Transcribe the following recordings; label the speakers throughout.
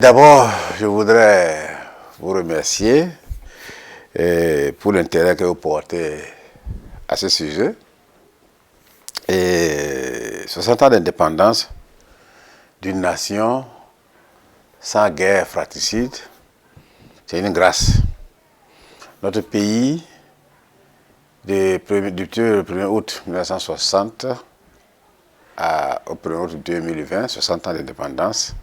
Speaker 1: D'abord, je voudrais vous remercier pour l'intérêt que vous portez à ce sujet. Et 60 ans d'indépendance d'une nation sans guerre fratricide, c'est une grâce. Notre pays, depuis le 1er août 1960 au 1er août 2020, 60 ans d'indépendance,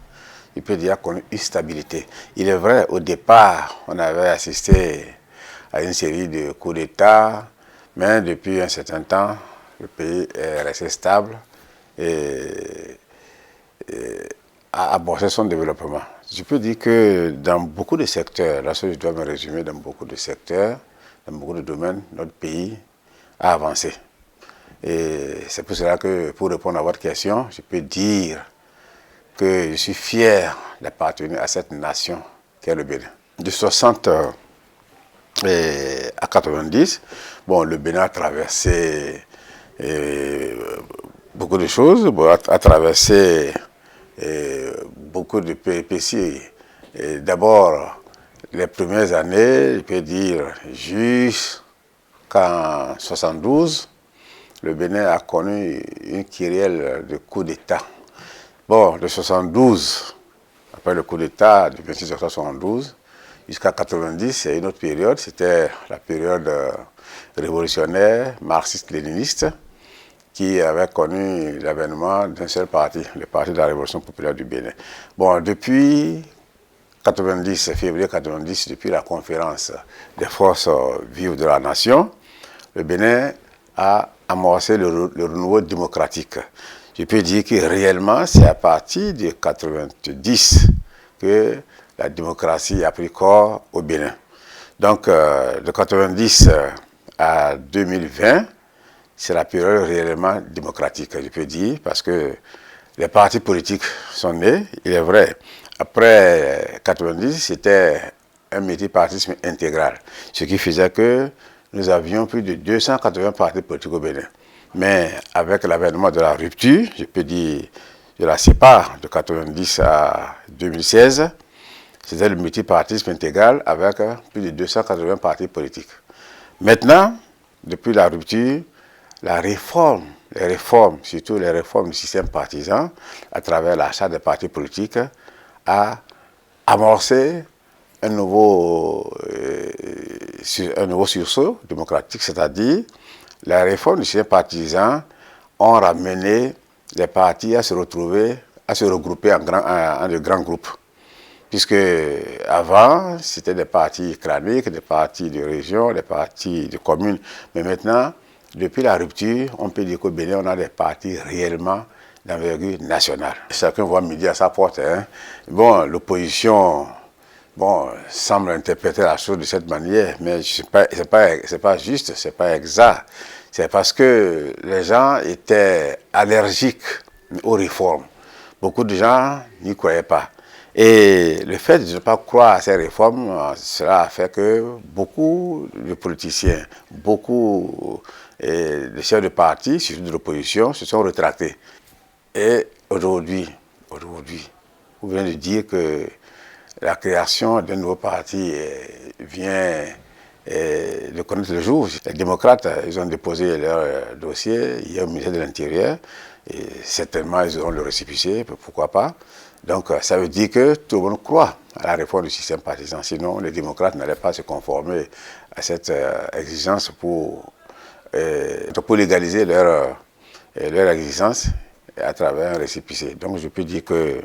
Speaker 1: il peut dire qu'on a une stabilité. Il est vrai, au départ, on avait assisté à une série de coups d'État, mais depuis un certain temps, le pays est resté stable et a amorcé son développement. Je peux dire que dans beaucoup de secteurs, là je dois me résumer, dans beaucoup de secteurs, dans beaucoup de domaines, notre pays a avancé. Et c'est pour cela que, pour répondre à votre question, je peux dire que je suis fier d'appartenir à cette nation qui est le Bénin. De 60 à 90, bon, le Bénin a traversé beaucoup de choses, a traversé beaucoup de péripéties. D'abord, les premières années, je peux dire, jusqu'en 72, le Bénin a connu une kyrielle de coups d'État. Bon, de 72, après le coup d'État du 26 octobre 72, jusqu'à 90, il y a une autre période, c'était la période révolutionnaire, marxiste-léniniste, qui avait connu l'avènement d'un seul parti, le Parti de la Révolution populaire du Bénin. Bon, depuis 90, février 90, depuis la conférence des forces vives de la nation, le Bénin a amorcé le renouveau démocratique. Je peux dire que réellement, c'est à partir de 90 que la démocratie a pris corps au Bénin. Donc, de 90 à 2020, c'est la période réellement démocratique, je peux dire, parce que les partis politiques sont nés, il est vrai. Après 90, c'était un multipartisme intégral, ce qui faisait que nous avions plus de 280 partis politiques au Bénin. Mais avec l'avènement de la rupture, je peux dire, de la sépare de 90 à 2016, c'était le multipartisme intégral avec plus de 280 partis politiques. Maintenant, depuis la rupture, les réformes, surtout les réformes du système partisan, à travers l'achat des partis politiques, a amorcé un nouveau sursaut démocratique, c'est-à-dire les réformes du système partisan ont ramené les partis à se retrouver, à se regrouper en de grands groupes. Puisque avant, c'était des partis crâniques, des partis de région, des partis de communes. Mais maintenant, depuis la rupture, on peut dire qu'au Bénin, on a des partis réellement d'envergure nationale. Chacun voit midi à sa porte. Hein. Bon, l'opposition semble interpréter la chose de cette manière, mais c'est pas juste, c'est pas exact. C'est parce que les gens étaient allergiques aux réformes. Beaucoup de gens n'y croyaient pas. Et le fait de ne pas croire à ces réformes, cela a fait que beaucoup de politiciens, beaucoup de chefs de parti, surtout de l'opposition, se sont rétractés. Et aujourd'hui, vous venez de dire que la création d'un nouveau parti vient de connaître le jour. Les démocrates, ils ont déposé leur dossier hier au ministère de l'Intérieur et certainement ils auront le récépissé, pourquoi pas. Donc ça veut dire que tout le monde croit à la réforme du système partisan. Sinon, les démocrates n'allaient pas se conformer à cette exigence pour légaliser leur existence à travers un récépissé. Donc je peux dire que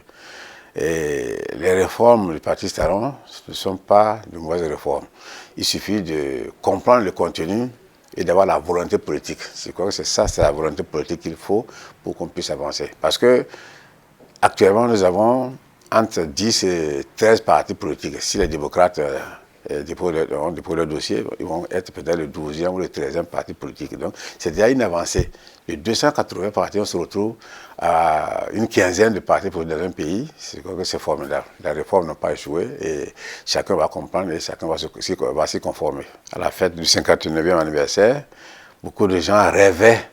Speaker 1: les réformes du Parti Talon ne sont pas de mauvaises réformes. Il suffit de comprendre le contenu et d'avoir la volonté politique. Je crois que c'est la volonté politique qu'il faut pour qu'on puisse avancer. Parce que actuellement, nous avons entre 10 et 13 partis politiques. Si les démocrates ont déposé leur dossier, ils vont être peut-être le 12e ou le 13e parti politique. Donc, c'est déjà une avancée. De 280 partis, on se retrouve à une quinzaine de partis politiques dans un pays. C'est que c'est formidable. Les réformes n'ont pas échoué et chacun va comprendre et chacun va s'y conformer. À la fête du 59e anniversaire, beaucoup de gens rêvaient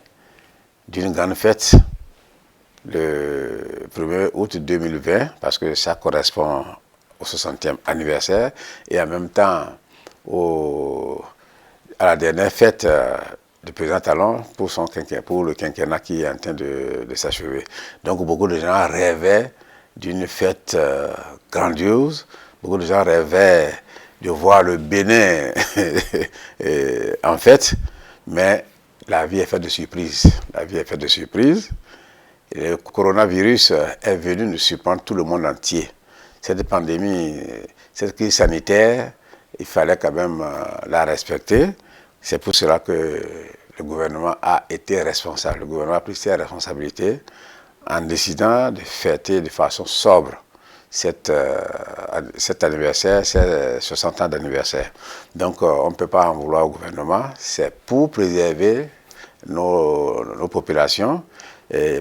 Speaker 1: d'une grande fête le 1er août 2020, parce que ça correspond au 60e anniversaire et en même temps à la dernière fête du président Talon pour le quinquennat qui est en train de s'achever. Donc beaucoup de gens rêvaient d'une fête grandiose, beaucoup de gens rêvaient de voir le Bénin en fête, mais la vie est faite de surprises. La vie est faite de surprises. Et le coronavirus est venu nous surprendre tout le monde entier. Cette pandémie, cette crise sanitaire, il fallait quand même la respecter. C'est pour cela que le gouvernement a été responsable. Le gouvernement a pris ses responsabilités en décidant de fêter de façon sobre cet anniversaire, ces 60 ans d'anniversaire. Donc on ne peut pas en vouloir au gouvernement. C'est pour préserver nos populations,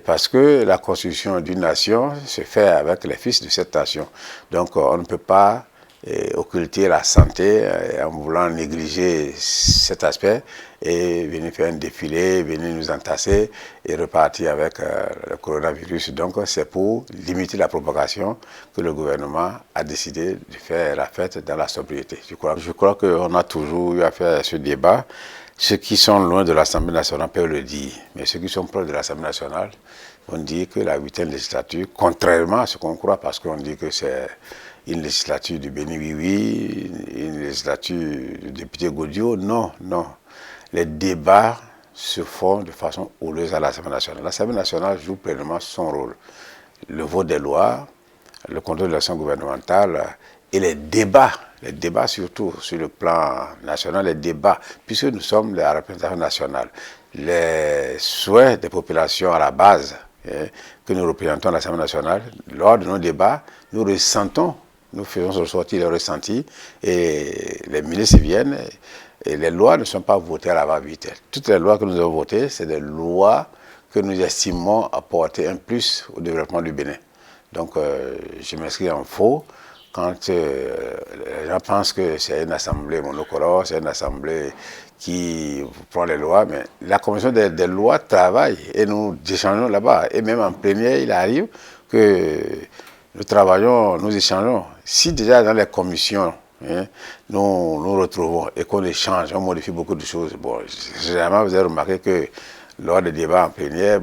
Speaker 1: parce que la construction d'une nation se fait avec les fils de cette nation. Donc on ne peut pas occulter la santé en voulant négliger cet aspect et venir faire un défilé, venir nous entasser et repartir avec le coronavirus. Donc c'est pour limiter la propagation que le gouvernement a décidé de faire la fête dans la sobriété. Je crois qu'on a toujours eu à faire ce débat. Ceux qui sont loin de l'Assemblée nationale peuvent le dire, mais ceux qui sont proches de l'Assemblée nationale vont dire que la 8e législature, contrairement à ce qu'on croit, parce qu'on dit que c'est une législature du Béni Oui, une législature du député Gaudio, non. Les débats se font de façon houleuse à l'Assemblée nationale. L'Assemblée nationale joue pleinement son rôle. Le vote des lois, le contrôle de l'action gouvernementale et les débats surtout sur le plan national, les débats, puisque nous sommes la représentation nationale. Les souhaits des populations à la base que nous représentons à l'Assemblée nationale, lors de nos débats, nous ressentons, nous faisons ressortir les ressentis et les ministres viennent et les lois ne sont pas votées à la va-vite. Toutes les lois que nous avons votées, c'est des lois que nous estimons apporter un plus au développement du Bénin. Donc je m'inscris en faux quand les gens pensent que c'est une assemblée monocolore, c'est une assemblée qui prend les lois, mais la commission des lois travaille et nous échangeons là-bas. Et même en plénière, il arrive que nous travaillons, nous échangeons. Si déjà dans les commissions, nous retrouvons et qu'on échange, on modifie beaucoup de choses. Bon, généralement, vous avez remarqué que lors des débats en plénière,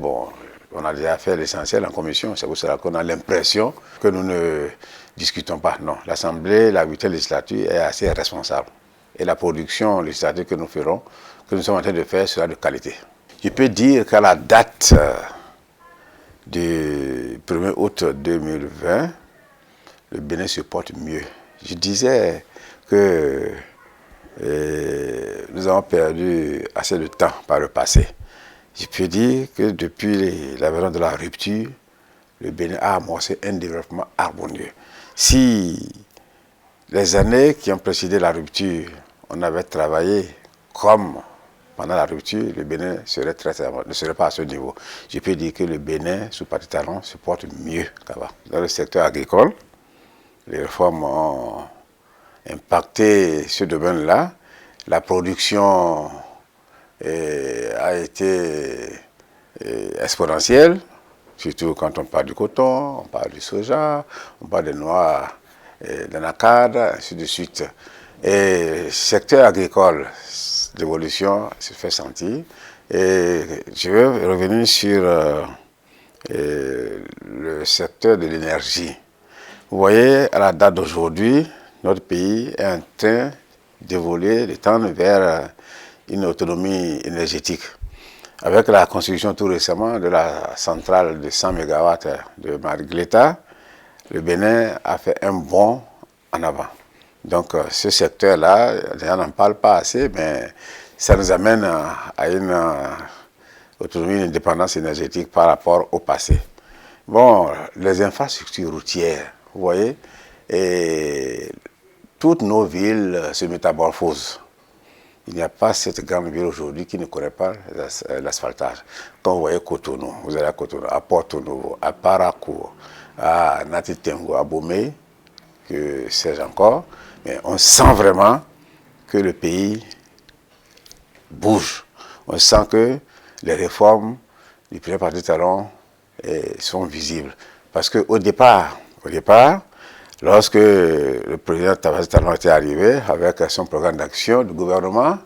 Speaker 1: on a déjà fait l'essentiel en commission. C'est pour cela qu'on a l'impression que nous ne discutons pas. Non, l'Assemblée, la 8e législature est assez responsable. Et la production législative que nous ferons, que nous sommes en train de faire, sera de qualité. Je peux dire qu'à la date du 1er août 2020, le Bénin se porte mieux. Je disais que nous avons perdu assez de temps par le passé. Je peux dire que depuis l'avènement de la rupture, le Bénin a amorcé un développement harmonieux. Si les années qui ont précédé la rupture, on avait travaillé comme pendant la rupture, le Bénin ne serait pas à ce niveau. Je peux dire que le Bénin, sous Patrice Talon, se porte mieux qu'avant. Dans le secteur agricole, les réformes ont impacté ce domaine-là. La production a été exponentielle, surtout quand on parle du coton, on parle du soja, on parle des noix d'anacarde, ainsi de suite. Et le secteur agricole, l'évolution se fait sentir. Et je vais revenir sur le secteur de l'énergie. Vous voyez, à la date d'aujourd'hui, notre pays est en train d'évoluer, de tendre vers une autonomie énergétique. Avec la construction tout récemment de la centrale de 100 MW de Mariguelita, le Bénin a fait un bond en avant. Donc ce secteur-là, les gens n'en parlent pas assez, mais ça nous amène à une autonomie, une indépendance énergétique par rapport au passé. Bon, les infrastructures routières, vous voyez, et toutes nos villes se métamorphosent. Il n'y a pas cette grande ville aujourd'hui qui ne connaît pas l'asphaltage. Quand vous voyez Cotonou, vous allez à Cotonou, à Porto Novo, à Paracourt, à Natitengo, à Bomé, que sais-je encore, mais on sent vraiment que le pays bouge. On sent que les réformes du président Patrice Talon sont visibles. Parce qu'au départ, Lorsque le président Tabassy Talon était arrivé avec son programme d'action du gouvernement,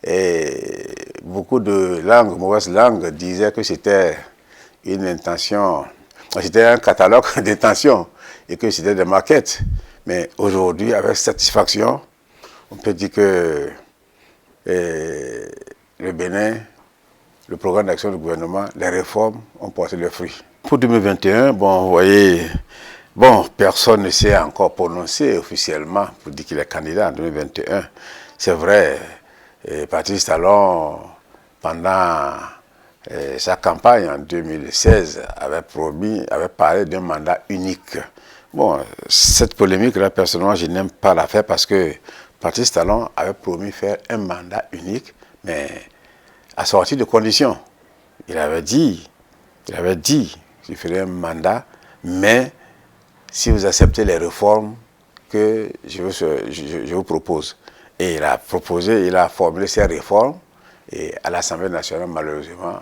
Speaker 1: et beaucoup de langues, mauvaises langues, disaient que c'était une intention, c'était un catalogue d'intentions et que c'était des maquettes. Mais aujourd'hui, avec satisfaction, on peut dire que le Bénin, le programme d'action du gouvernement, les réformes ont porté leurs fruits. Pour 2021, bon, vous voyez, bon, personne ne s'est encore prononcé officiellement pour dire qu'il est candidat en 2021. C'est vrai, Patrice Talon, pendant sa campagne en 2016, avait parlé d'un mandat unique. Bon, cette polémique-là, personnellement, je n'aime pas la faire parce que Patrice Talon avait promis faire un mandat unique, mais assorti de conditions. Il avait dit, je ferai un mandat, mais si vous acceptez les réformes que je vous propose. Et il a proposé, il a formulé ces réformes, et à l'Assemblée nationale, malheureusement,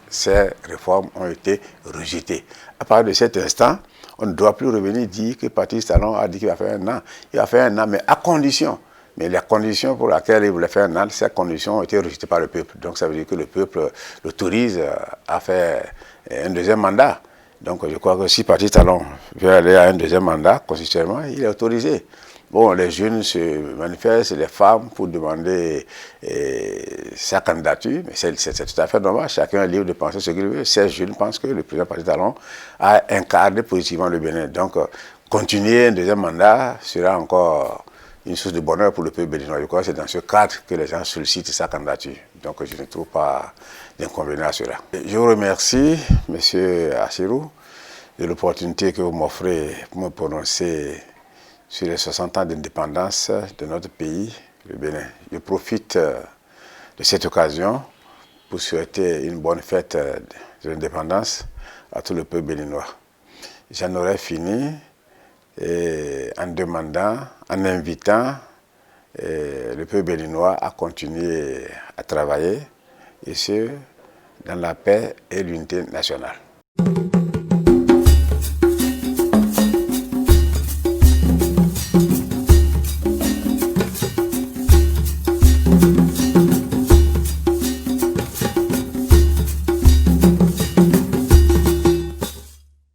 Speaker 1: ces réformes ont été rejetées. À partir de cet instant, on ne doit plus revenir dire que Patrice Talon a dit qu'il va faire un an. Il va faire un an, mais à condition. Mais les conditions pour lesquelles il voulait faire un an, ces conditions ont été rejetées par le peuple. Donc ça veut dire que le peuple l'autorise à faire un deuxième mandat. Donc je crois que si Patrice Talon veut aller à un deuxième mandat, constitutionnellement, il est autorisé. Bon, les jeunes se manifestent, les femmes, pour demander sa candidature, mais c'est tout à fait normal. Chacun est libre de penser ce qu'il veut. Ces jeunes pensent que le président Patrice Talon a incarné positivement le Bénin. Donc, continuer un deuxième mandat sera encore une source de bonheur pour le peuple béninois. Je crois que c'est dans ce cadre que les gens sollicitent sa candidature. Donc, je ne trouve pas d'inconvénient à cela. Je vous remercie, M. Assirou, de l'opportunité que vous m'offrez pour me prononcer sur les 60 ans d'indépendance de notre pays, le Bénin. Je profite de cette occasion pour souhaiter une bonne fête de l'indépendance à tout le peuple béninois. J'en aurais fini en demandant, en invitant le peuple béninois à continuer à travailler, et ce, dans la paix et l'unité nationale.